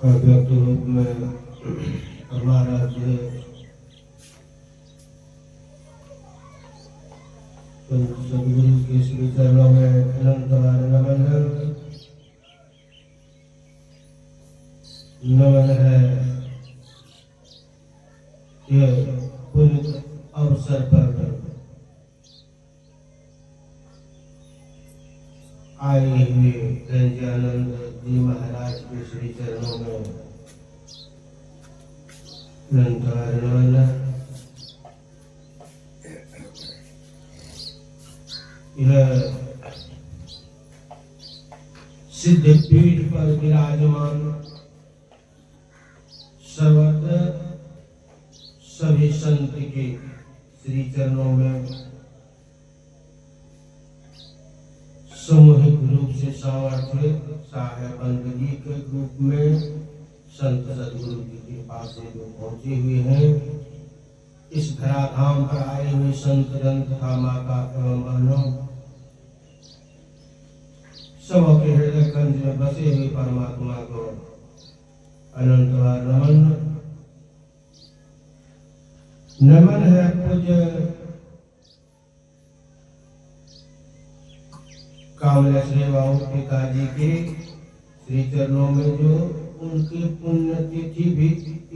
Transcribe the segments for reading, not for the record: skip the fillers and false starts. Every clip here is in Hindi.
अव्यक्त रूप में हमारा सदगुरु के श्री चरणों में अनंत बार नमन है। यह पुण्य अवसर पर आए हुए गंजानंद जी महाराज के श्री चरणों में अनंत बार नमन है। यह सिद्ध पीठ पर विराजमान सर्वत्र सभी संत के श्री चरणों में सामूहिक रूप से सामर्थ्य साहेब बंदगी के रूप में संत सदगुरु जी के पास जो पहुंचे हुए हैं, इस धराधाम पर आए हुए संत जन तथा माता एवं बहनों, सबके हृदय कंज में बसे हुए परमात्मा को अनंत बार नमन है। पूज्य कामलेश्वरी बाबू पिताजी के श्री चरणों में जो उनकी पुण्यतिथि भी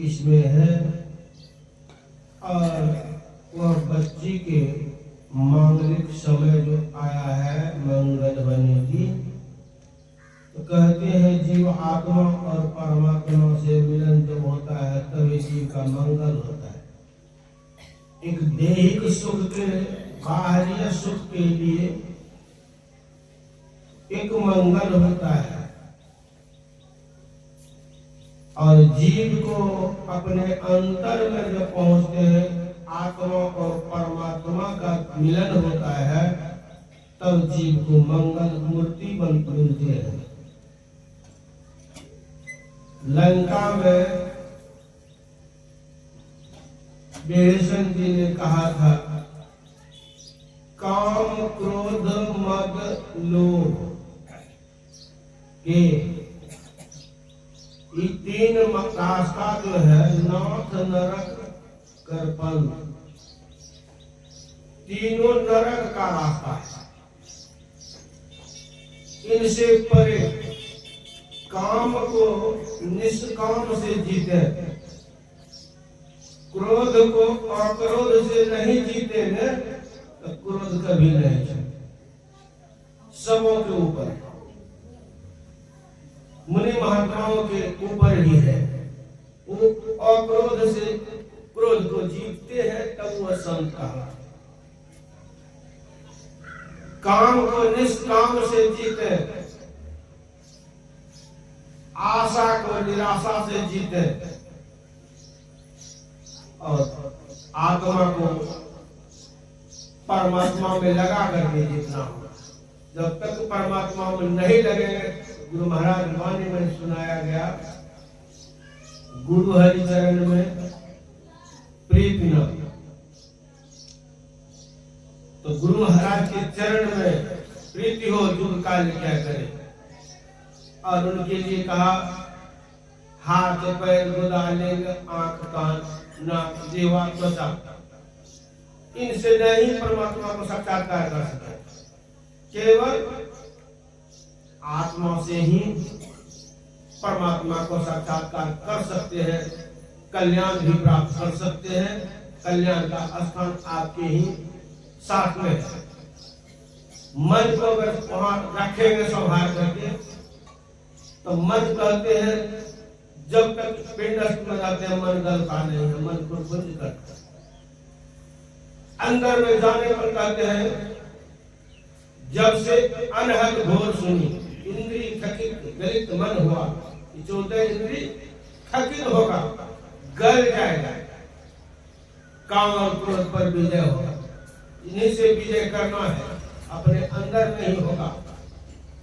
इसमें है और वह बच्ची के मांगलिक समय जो आया है मंगल बनेगी, तो कहते हैं जीव आत्मा और परमात्मा से मिलन जब होता है तभी जीव का मंगल होता है। एक दैहिक सुख के बाहरी सुख के लिए एक मंगल होता है और जीव को अपने अंतर में जब पहुंचते हैं, आत्मा और परमात्मा का मिलन होता है, तब जीव को मंगल मूर्ति बनते हैं। लंका में विभीषण जी ने कहा था, काम क्रोध मद लोभ के ये तीन रास्ता जो है, नाथ नरक कर्पण, तीनों नरक का रास्ता है। इनसे परे काम को निष्काम से जीते, क्रोध को अक्रोध से नहीं जीते न, तो क्रोध कभी नहीं जीते। सबों के ऊपर, मुनि महात्माओं के ऊपर ही है। वो अक्रोध से क्रोध को जीतते हैं, तब वह संत कहा। काम को निष्काम से जीते, आशा को निराशा से जीते और आत्मा को परमात्मा में लगा करके जीतना हो। जब तक परमात्मा में नहीं लगेंगे, गुरु महाराज वाणी में सुनाया गया, गुरु हरि चरण में प्रीति न, तो गुरु महाराज के चरण में प्रीति हो, युग काल क्या करे। और उनके लिए कहा, हाथ पैर गुदा लिंग आंख कान नाक जीवा त्वचा, इनसे नहीं परमात्मा को साक्षात्कार कर सकते। केवल आत्मा से ही परमात्मा को साक्षात्कार कर सकते हैं, कल्याण भी प्राप्त कर सकते हैं। कल्याण का स्थान आपके ही साथ में है। मन को अगर वहां रखेंगे संभाल करके, तो मन कहते हैं जब तक पिंडस्थ में जाते हैं मन गलता नहीं है, मन को बंद करता है। अंदर में जाने पर कहते हैं, जब से अनहद घोर सुनी, इंद्री थकित गलित मन हुआ, 14 इंद्री थकित होगा, गल जाएगा, काम और क्रोध पर विजय होगा। इन्हीं से विजय करना है, अपने अंदर नहीं होगा।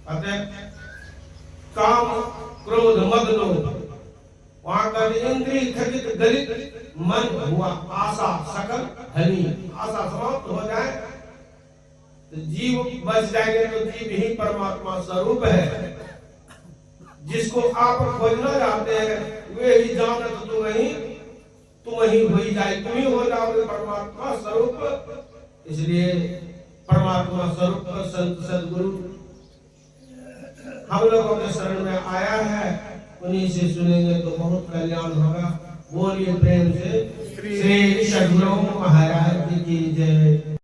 अतः काम क्रोध मद लोभ, वहां का इंद्री थकित गलित मन हुआ, आशा सकल हनी, आशा समाप्त हो जाए तो जीव बच जाएंगे। तो जीव ही परमात्मा स्वरूप है। जिसको आप खोजना चाहते हैं वे ही जानत तुम ही हो जाए, तुम ही हो जाओगे परमात्मा स्वरूप। इसलिए परमात्मा स्वरूप संत सदगुरु हम लोगों के शरण में आया है, उन्हीं से सुनेंगे तो बहुत कल्याण होगा। बोलिए प्रेम से श्री सद्गुरु महाराज की जय।